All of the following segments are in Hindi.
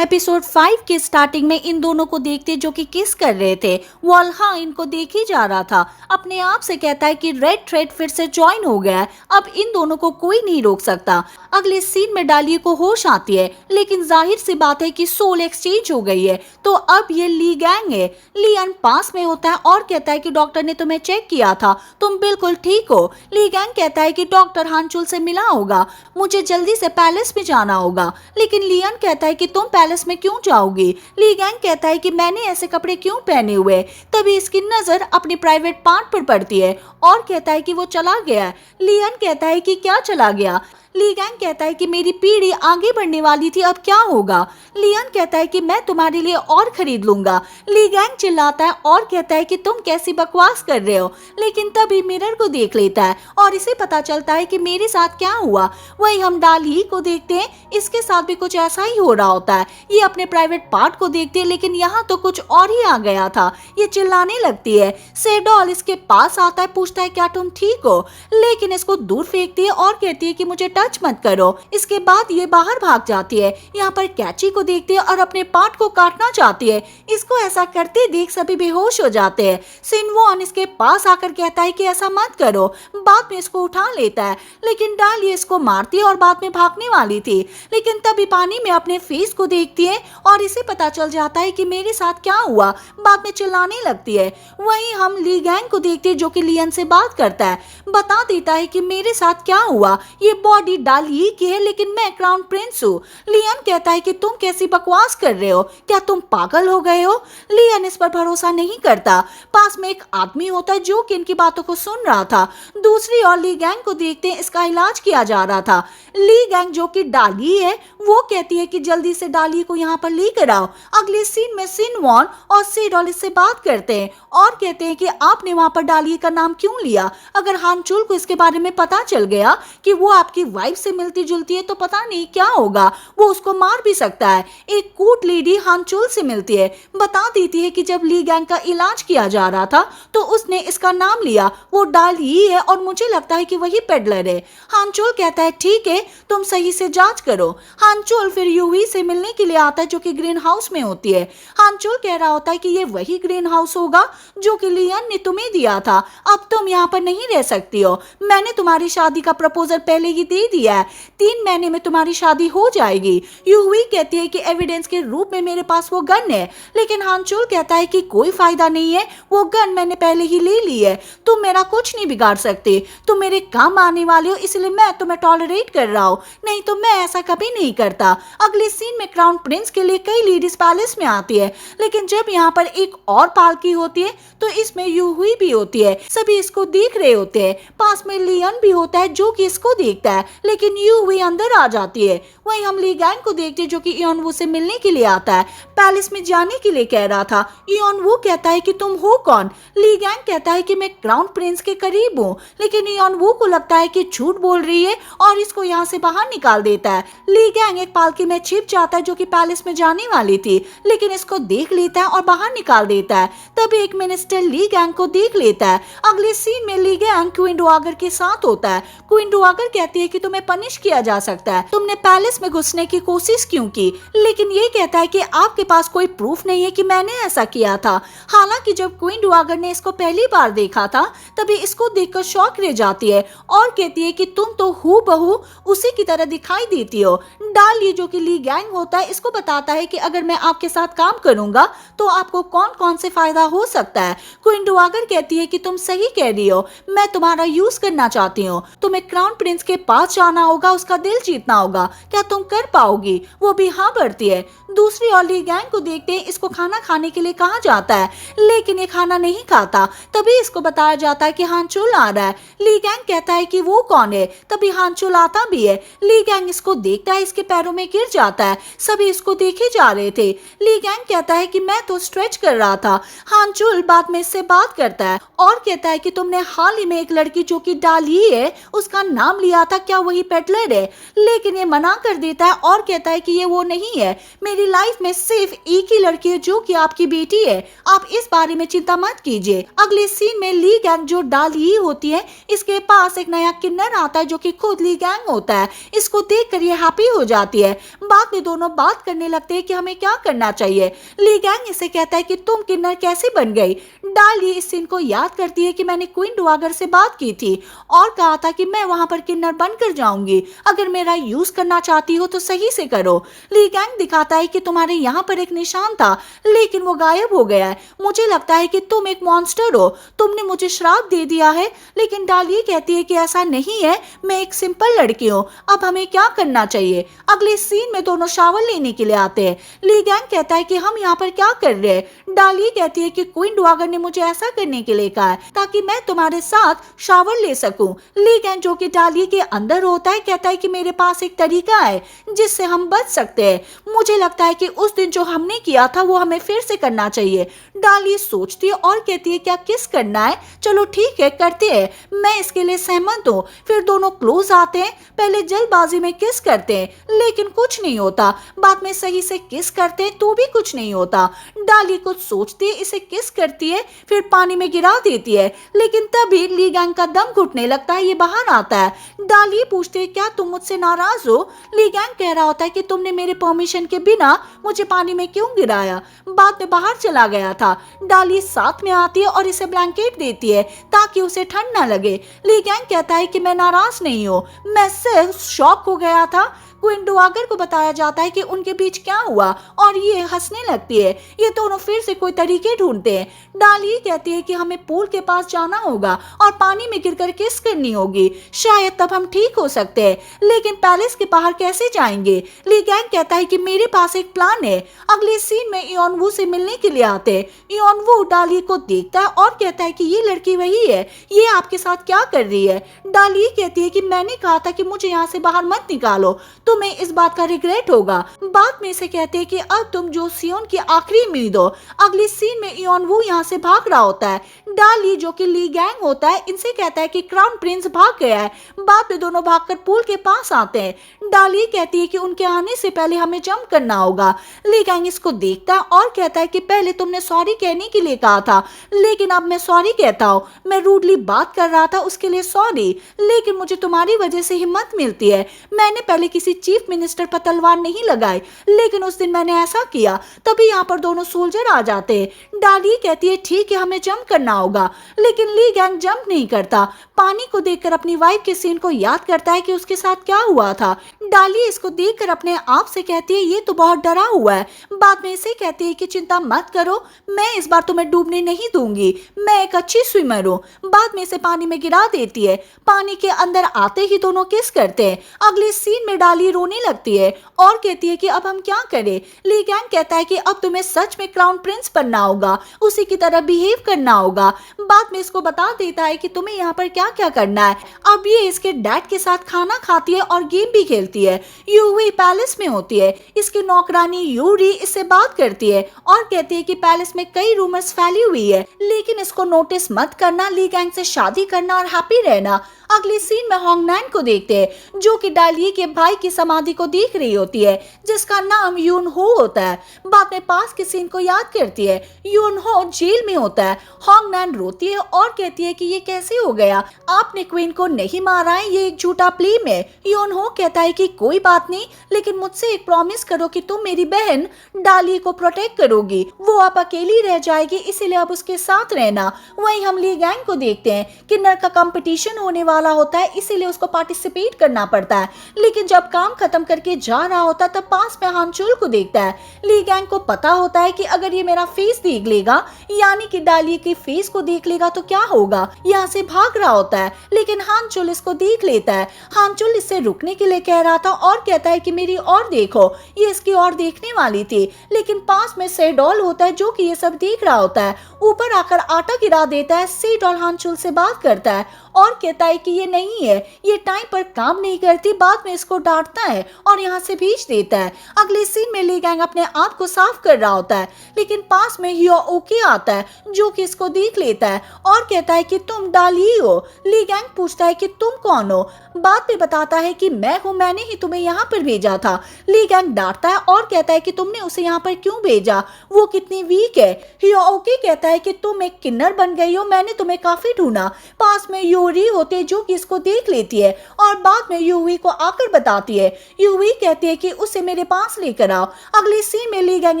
एपिसोड 5 के स्टार्टिंग में इन दोनों को देखते जो कि किस कर रहे थे। वॉल्हा इनको देख ही जा रहा था। अपने आप से कहता है कि रेड थ्रेड फिर से ज्वाइन हो गया है, अब इन दोनों को कोई नहीं रोक सकता। अगले सीन में डालिए को होश आती है, लेकिन जाहिर सी बात है कि सोल एक्सचेंज हो गई है, तो अब ये ली गैंग है। लियन पास में होता है और कहता है कि डॉक्टर ने तुम्हें चेक किया था, तुम बिल्कुल ठीक हो। ली गैंग कहता है कि डॉक्टर हानचुल से मिला होगा, मुझे जल्दी से पैलेस में जाना होगा। लेकिन लियन कहता है कि तुम पैलेस में क्यों जाओगी। ली गैंग कहता है कि मैंने ऐसे कपड़े क्यों पहने हुए। तभी इसकी नजर अपने प्राइवेट पार्ट पर पड़ती है और कहता है कि वो चला गया। लियन कहता है कि क्या चला गया। ली गैंग कहता है कि मेरी पीढ़ी आगे बढ़ने वाली थी, अब क्या होगा। लियन कहता है कि मैं तुम्हारे लिए और खरीद लूंगा। ली गैंग चिल्लाता है और कहता है कि तुम कैसी बकवास कर रहे हो। लेकिन तभी मिरर को देख लेता है और इसे पता चलता है कि मेरे साथ क्या हुआ। वही हम डाली को देखते हैं, इसके साथ भी कुछ ऐसा ही हो रहा होता है। ये अपने प्राइवेट पार्ट को देखते हैं, लेकिन यहाँ तो कुछ और ही आ गया था। ये चिल्लाने लगती है। सेडोल इसके पास आता है, पूछता है क्या तुम ठीक हो, लेकिन इसको दूर फेंकती है और कहती है कि मुझे टच मत करो। इसके बाद ये बाहर भाग जाती है। यहाँ पर कैची को देखती है और अपने पार्ट को काटना चाहती है। इसको ऐसा करते देख सभी बेहोश हो जाते हैं। सिनवॉन इसके पास आकर कहता है कि ऐसा मत करो। बाद में इसको उठा लेता है, लेकिन डाली इसको मारती है और बाद में भागने वाली थी। लेकिन तभी पानी में अपने फेस को देखती है और इसे पता चल जाता है कि मेरे साथ क्या हुआ। बाद में चिल्लाने लगती है। वहीं हम ली गैंग को देखते हैं जो कि लियन से बात करता है, बता देता है कि मेरे साथ क्या हुआ। ये बॉडी डाली की है, लेकिन मैं क्राउन प्रिंस हूँ। लियन कहता है कि तुम कैसी बकवास कर रहे हो, क्या तुम पागल हो गए हो। लियन इस पर भरोसा नहीं करता। पास में एक आदमी होता है जो कि इनकी बातों को सुन रहा था। दूसरी ओर ली गैंग को देखते हैं, इसका इलाज किया जा रहा था। ली गैंग जो कि डाली है वो कहती है कि जल्दी से डाली को यहाँ पर लेकर आओ। अगले सीन में सिनवॉन और सेडोल इससे बात करते हैं और कहते हैं कि आपने वहां पर डाली का नाम क्यों लिया। अगर हानचुल को इसके बारे में पता चल गया कि वो आपकी वाइफ से मिलती जुलती है तो पता नहीं क्या होगा, वो उसको मार भी सकता है। एक कूट लेडी हानचुल से मिलती है, बता देती है कि जब ली गैंग का इलाज किया जा रहा था तो उसने इसका नाम लिया, वो डाली है और मुझे लगता है कि वही पेडलर है। हानचुल कहता है ठीक है, तुम सही से जांच करो। हानचुल फिर यूवी से मिलने के लिए आता है जो कि ग्रीन हाउस में होती है। हानचुल कह रहा होता है कि ये वही ग्रीन हाउस होगा जो कि लियन ने तुम्हें दिया था, अब तुम यहाँ पर नहीं रह सकती हो। मैंने तुम्हारी शादी का प्रपोजल पहले ही दे दिया है, 3 महीने में तुम्हारी शादी हो जाएगी। यूवी कहती है कि एविडेंस के रूप में मेरे पास वो गन है, लेकिन हानचुल कहता है कि कोई फायदा नहीं है, वो गन मैंने पहले ही ले ली है, तुम मेरा कुछ नहीं बिगाड़ सकते, तुम मेरे काम आने वाले हो, इसलिए मैं तुम्हें टॉलरेट कर रहा हूँ, नहीं तो मैं ऐसा कभी नहीं करता। अगले सीन में क्राउन प्रिंस के लिए कई लेडीज पैलेस में आती है, लेकिन जब यहाँ पर एक और पालकी होती है तो इसमें यूवी भी होती है। सभी इसको देख रहे होते हैं। पास में लियन भी होता है जो कि इसको देखता है, लेकिन यूवी अंदर आ जाती है। वहीं हम ली गैंग को देखते हैं जो कि इयोन वू से मिलने के लिए आता है, पैलेस में जाने के लिए कह रहा था। इयोन वू कहता है कि तुम हो कौन। ली गैंग कहता है कि मैं क्राउन प्रिंस के करीब हूँ, लेकिन इयोन वू को लगता है कि झूठ बोल रही है और इसको यहाँ से बाहर निकाल देता है। ली गैंग एक पालकी में छिप जाता है जो कि पैलेस में जाने वाली थी, लेकिन इसको देख लेता है और बाहर निकाल देता है। तभी एक मिनिस्टर ली गैंग को देख लेता है। अगले सीन में ली गैंग क्वीन डुआगर के साथ होता है। क्वीन डुआगर कहती है कि तुम्हें पनिश किया जा सकता है, तुमने पैलेस में घुसने की कोशिश क्यों की। लेकिन ये कहता है कि आपके पास कोई प्रूफ नहीं है कि मैंने ऐसा किया था। हालांकि जब क्वीन डुआगर ने इसको पहली बार देखा था तभी इसको देखकर शॉक रह जाती है और कहती है कि तुम तो हूबहू उसी की तरह दिखाई देती हो। डाली जो कि ली गैंग होता है इसको बताता है कि अगर मैं आपके साथ काम करूंगा तो आपको कौन कौन से फायदा हो सकता है। क्वीन डुआगर कहती है कि तुम सही कह रही हो, मैं तुम्हारा यूज करना चाहती हूँ, तुम्हें क्राउन प्रिंस के पास जाना होगा, उसका दिल जीतना होगा, क्या तुम कर पाओगी। वो भी हाँ भरती है। दूसरी ओर ली गैंग को देखते हैं, इसको खाना खाने के लिए कहा जाता है, लेकिन ये खाना नहीं खाता। तभी इसको बताया जाता है कि हानचुल आ रहा है। ली गैंग कहता है कि वो कौन है। तभी हानचुल आता भी है। ली गैंग इसको देखता है, इसके पैरों में गिर जाता है। सभी इसको देखे जा रहे थे। ली गैंग कहता है कि मैं तो स्ट्रेच कर रहा था। हानचुल बाद में इससे बात करता है और कहता है कि तुमने हाल ही में एक लड़की जो कि डाली है उसका नाम लिया था, क्या वही पेडलर है, लेकिन ये मना कर देता है और कहता है कि ये वो नहीं है। मेरी लाइफ में सिर्फ एक ही लड़की है जो कि आपकी बेटी है, आप इस बारे में चिंता मत कीजिए। अगले सीन में ली गैंग जो डाली होती है, इसके पास एक नया किन्नर आता है जो कि खुद ली गैंग होता है। इसको देखकर ये हैप्पी हो जाती है। बाद में दोनों बात करने लगते हैं कि हमें क्या करना चाहिए। ली गैंग इसे कहता है कि तुम किन्नर कैसे बन गई। डाली इस सीन को याद करती है कि मैंने क्वीन डुआगर से बात की थी और कहा था कि मैं वहां पर किन्नर बनकर जाऊंगी, अगर मेरा यूज करना चाहती हो तो सही से करो। ली गैंग दिखाता है कि तुम्हारे यहाँ पर एक निशान था लेकिन वो गायब हो गया है, मुझे लगता है कि तुम एक मॉन्स्टर हो, तुमने मुझे श्राप दे दिया है। लेकिन डाली कहती है कि ऐसा नहीं है, मैं एक सिंपल लड़की हूँ, अब हमें क्या करना चाहिए। अगले सीन में दोनों शावर लेने के लिए आते हैं। ली गैंग कहता है कि हम यहाँ पर क्या कर रहे हैं। डाली कहती है कि क्वीन डुआगर ने मुझे ऐसा करने के लिए कहा है ताकि मैं तुम्हारे साथ शावर ले सकूं। ली गैंग जो कि डाली के अंदर होता है कहता है कि मेरे पास एक तरीका है जिससे हम बच सकते हैं। मुझे लगता है कि उस दिन जो हमने किया था वो हमें फिर से करना चाहिए। डाली सोचती है और कहती है क्या किस करना है, चलो ठीक है करते हैं, मैं इसके लिए सहमत हूँ। फिर दोनों क्लोज आते हैं, पहले जल्दबाजी में किस करते हैं लेकिन कुछ नहीं होता, बाद में सही से किस करते हैं तो भी कुछ नहीं होता। डाली कुछ सोचती है, इसे किस करती है, फिर पानी में गिरा देती है, लेकिन तभी ली गैंग का दम घुटने लगता है, ये बाहर आता है। डाली पूछते है क्या तुम मुझसे नाराज हो। ली गैंग कह रहा होता है कि तुमने मेरे परमिशन के बिना मुझे पानी में क्यों गिराया, बाद में बाहर चला गया था। डाली साथ में आती है और इसे ब्लैंकेट देती है ताकि उसे ठंड ना लगे। ली गैंग कहता है कि मैं नाराज नहीं हूँ, मैं सिर्फ शॉक हो गया था। क्वीन डुआगर को बताया जाता है कि उनके बीच क्या हुआ और ये हंसने लगती है। ये दोनों फिर से कोई तरीके ढूंढते हैं। डाली कहती है कि हमें पूल के पास जाना होगा और पानी में गिरकर किस करनी होगी, शायद तब हम ठीक हो सकते हैं, लेकिन पैलेस के बाहर कैसे जाएंगे। ली गैंग कहता है कि मेरे पास एक प्लान है। अगले सीन में इयोनवू से मिलने के लिए आते हैं। इयोनवू डाली को देखता है और कहता है कि ये लड़की वही है, ये आपके साथ क्या कर रही है। डाली कहती है कि मैंने कहा था कि मुझे यहाँ से बाहर मत निकालो, तुम्हें इस बात का रिग्रेट होगा। बाद में से कहते हैं कि अब तुम जो सियोन की आखिरी उम्मीद हो। अगले सीन में इयोनवू यहाँ से भाग रहा होता है। डाली जो कि ली गैंग होता है इनसे कहता है कि क्राउन प्रिंस भाग गया है। बाद में दोनों भागकर पूल के पास आते हैं। डाली कहती है कि उनके आने से पहले हमें जंप करना होगा। ली गैंग इसको देखता है और कहता है कि पहले तुमने सॉरी कहने के लिए कहा था, लेकिन अब मैं सॉरी कहता हूँ, मैं रूडली बात कर रहा था उसके लिए सॉरी, लेकिन मुझे तुम्हारी वजह से हिम्मत मिलती है। मैंने पहले किसी चीफ मिनिस्टर पर तलवार नहीं लगाई, लेकिन उस दिन मैंने ऐसा किया, तभी यहाँ पर दोनों सोल्जर आ जाते हैं। डाली कहती है ठीक है हमें जंप करना होगा, लेकिन ली गैंग जंप नहीं करता। पानी को देखकर अपनी वाइफ के सीन को याद करता है कि उसके साथ क्या हुआ था। डाली इसको देखकर अपने आप से कहती है ये तो बहुत डरा हुआ है। बाद में इसे कहती है कि चिंता मत करो, मैं इस बार तुम्हें डूबने नहीं दूंगी, मैं एक अच्छी स्विमर हूँ। बाद में इसे पानी में गिरा देती है। पानी के अंदर आते ही दोनों किस करते हैं। अगले सीन में डाली रोने लगती है और कहती है कि अब हम क्या करें। ली गैंग कहता है कि अब तुम्हें सच में क्राउन प्रिंस बनना होगा, उसी की तरह बिहेव करना होगा। बाद में इसको बता देता है कि तुम्हें यहाँ पर क्या क्या करना है। अब ये इसके डैड के साथ खाना खाती है और गेम भी खेलती है। यूही पैलेस में होती है। इसकी नौकरानी यूरी इससे बात करती है और कहती है कि पैलेस में कई रूमर्स फैली हुई है, लेकिन इसको नोटिस मत करना, ली गैंग से शादी करना और हैप्पी रहना। अगले सीन में होंगनैन को देखते हैं जो कि डाली के भाई की समाधि को देख रही होती है जिसका नाम यून हो होता है। बाद में पास के सीन को याद करती है। यून हो जेल में होता है। होंगनैन रोती है और कहती है कि ये कैसे हो गया, आपने क्वीन को नहीं मारा है, ये एक झूठा प्लेम है। यून हो कहता है कि कोई बात नहीं, लेकिन मुझसे एक प्रॉमिस करो कि तुम मेरी बहन डाली को प्रोटेक्ट करोगी, वो अब अकेली रह जाएगी, इसीलिए अब उसके साथ रहना। वहीं हम ली गैंग को देखते हैं। किन्नर का कंपटीशन होने वाला होता है, इसीलिए उसको पार्टिसिपेट करना पड़ता है, लेकिन जब काम खत्म करके जा रहा होता है तब पास में हानचुल को देखता है। ली गैंग को पता होता है कि अगर ये मेरा फेस देख लेगा, यानी कि डाली के फेस को देख लेगा तो क्या होगा। यहाँ से भाग रहा होता है, लेकिन हानचुल इसको देख लेता है। हानचुल इससे रुकने के लिए कह रहा था और कहता है कि मेरी और देखो, ये इसकी और देखने वाली थी, लेकिन पास में सेडोल होता है जो कि ये सब देख रहा होता है। ऊपर आकर आटा गिरा देता है। सेडोल हानचुल से बात करता है और कहता है कि ये नहीं है, ये टाइम पर काम नहीं करती। बाद में इसको डांटता है और यहाँ से भेज देता है। अगले सीन में ली गैंग अपने आप को साफ कर रहा होता है, लेकिन पास में ह्यो ओके आता है जो कि इसको देख लेता है और कहता है कि तुम डाली हो। ली गैंग पूछता है कि तुम कौन हो। बाद में बताता है कि मैं हूँ, मैंने ही तुम्हें यहाँ पर भेजा था। ली गैंग डांटता है और कहता है कि तुमने उसे यहाँ पर क्यों भेजा, वो कितनी वीक है। ह्यो ओके कहता है कि तुम एक किन्नर बन गई हो, मैंने तुम्हें काफी ढूंढा। पास में यूरी होते जो कि इसको देख लेती है और बाद में यूवी को आकर बताती है। यूवी कहती है कि उसे मेरे पास लेकर आओ। अगले सीन में ली गैंग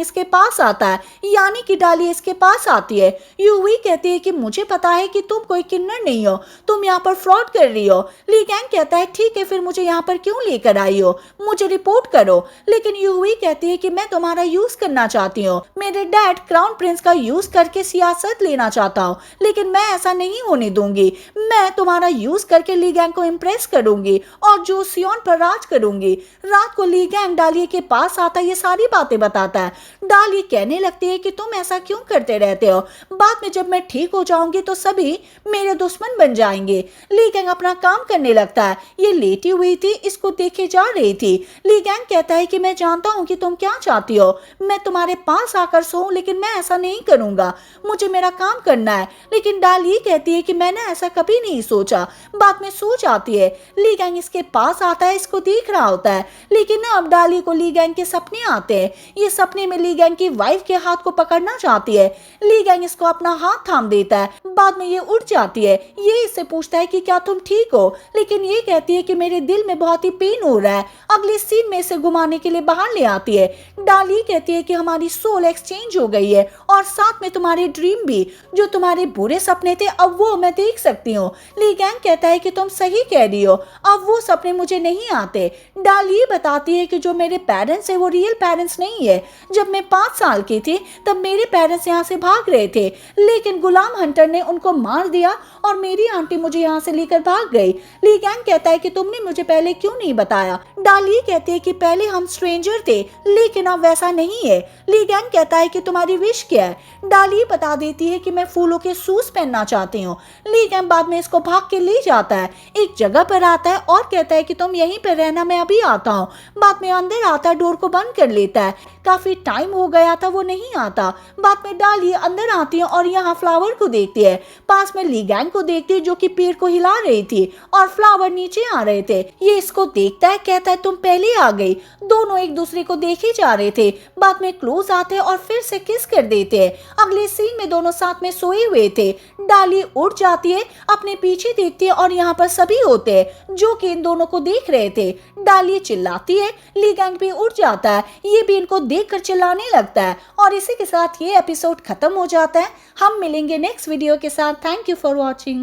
इसके पास आता है, यानी कि डाली इसके पास आती है। यूवी कहती है कि मुझे पता है कि तुम कोई किन्नर नहीं हो, तुम यहाँ पर फ्रॉड कर रही हो। ली गैंग कहता है ठीक है, फिर मुझे यहाँ पर क्यों लेकर आई हो, मुझे रिपोर्ट करो। लेकिन यूवी कहती है कि मैं तुम्हारा यूज करना चाहती हूँ, मेरे डैड क्राउन प्रिंस का यूज करके सियासत लेना चाहता हूँ, लेकिन मैं ऐसा नहीं होने दूंगी। मैं तुम्हारा यूज करके ली गैंग को इम्प्रेस करूंगी और जो सियोन पर राज करूंगी। रात को ली गैंग डाली के पास आता ये सारी बातें बताता है। डाली कहने लगती है कि तुम ऐसा क्यों करते रहते हो, बाद में जब मैं ठीक हो जाऊंगी तो सभी मेरे दुश्मन बन जाएंगे। ली गैंग अपना काम करने लगता है। ये लेटी हुई थी, इसको देखे जा रही थी। ली गैंग कहता है कि मैं जानता हूँ कि तुम क्या चाहती हो, मैं तुम्हारे पास आकर सोऊं, लेकिन मैं ऐसा नहीं करूंगा, मुझे मेरा काम करना है। लेकिन डाली कहती है कि मैंने ऐसा कभी नहीं सोचा। बाद में सो जाती है। ली गैंग इसके पास आता है, इसको देख रहा होता है, लेकिन अब डाली को ली गैंग के सपने आते हैं। ये सपने में ली गैंग की वाइफ के हाथ को पकड़ना चाहती है। ली गैंग इसको अपना हाथ थाम देता है। बाद में ये उठ जाती है। ये इससे पूछता है कि क्या तुम ठीक हो, लेकिन ये कहती है कि मेरे दिल में बहुत ही पेन हो रहा है। अगले सीन में इसे घुमाने के लिए बाहर ले आती है। डाली कहती है कि हमारी सोल एक्सचेंज हो गई है और साथ में तुम्हारे ड्रीम भी, जो तुम्हारे बुरे सपने थे अब वो मैं देख सकती हूँ। ली गैंग कहता है कि तुम सही कह रही हो, अब वो सपने मुझे नहीं आते। डाली बताती है कि जो मेरे पेरेंट्स है वो रियल पेरेंट्स नहीं है। जब मैं 5 साल की थी तब मेरे पेरेंट्स यहाँ से भाग रहे थे, लेकिन गुलाम हंटर ने उनको मार दिया और मेरी आंटी मुझे यहाँ से लेकर भाग गई। ली गैंग कहता है कि तुमने मुझे पहले क्यों नहीं बताया। डाली कहती है कि पहले हम स्ट्रेंजर थे, लेकिन अब वैसा नहीं है। ली गैंग कहता है कि तुम्हारी विश क्या है। डाली बता देती है कि मैं फूलों के शूज पहनना चाहती हूँ। ली गैंग बाद में इसको भाग के ले जाता है, एक जगह पर आता है और कहता है कि तुम यहीं पर रहना, मैं अभी आता हूँ। बाद में अंदर आता है, डोर को बंद कर लेता है। काफी टाइम हो गया था, वो नहीं आता। बाद में डाली अंदर आती है और यहाँ फ्लावर को देखती है। पास में ली गैंग को देखती है जो कि पेड़ को हिला रही थी और फ्लावर नीचे आ रहे थे। ये इसको देखता है, कहता है तुम पहले आ गई। दोनों एक दूसरे को देखे जा रहे थे। बाद में क्लोज आते हैं और फिर से किस कर देते हैं। अगले सीन में दोनों साथ में सोए हुए थे। डाली उठ जाती है, अपने पीछे देखती है और यहाँ पर सभी होते हैं जो कि इन दोनों को देख रहे थे। डाली चिल्लाती है, ली गैंग भी उठ जाता है, ये भी इनको देखकर चिल्लाने लगता है। और इसी के साथ ये एपिसोड खत्म हो जाता है। हम मिलेंगे नेक्स्ट वीडियो के साथ। Thank you for watching.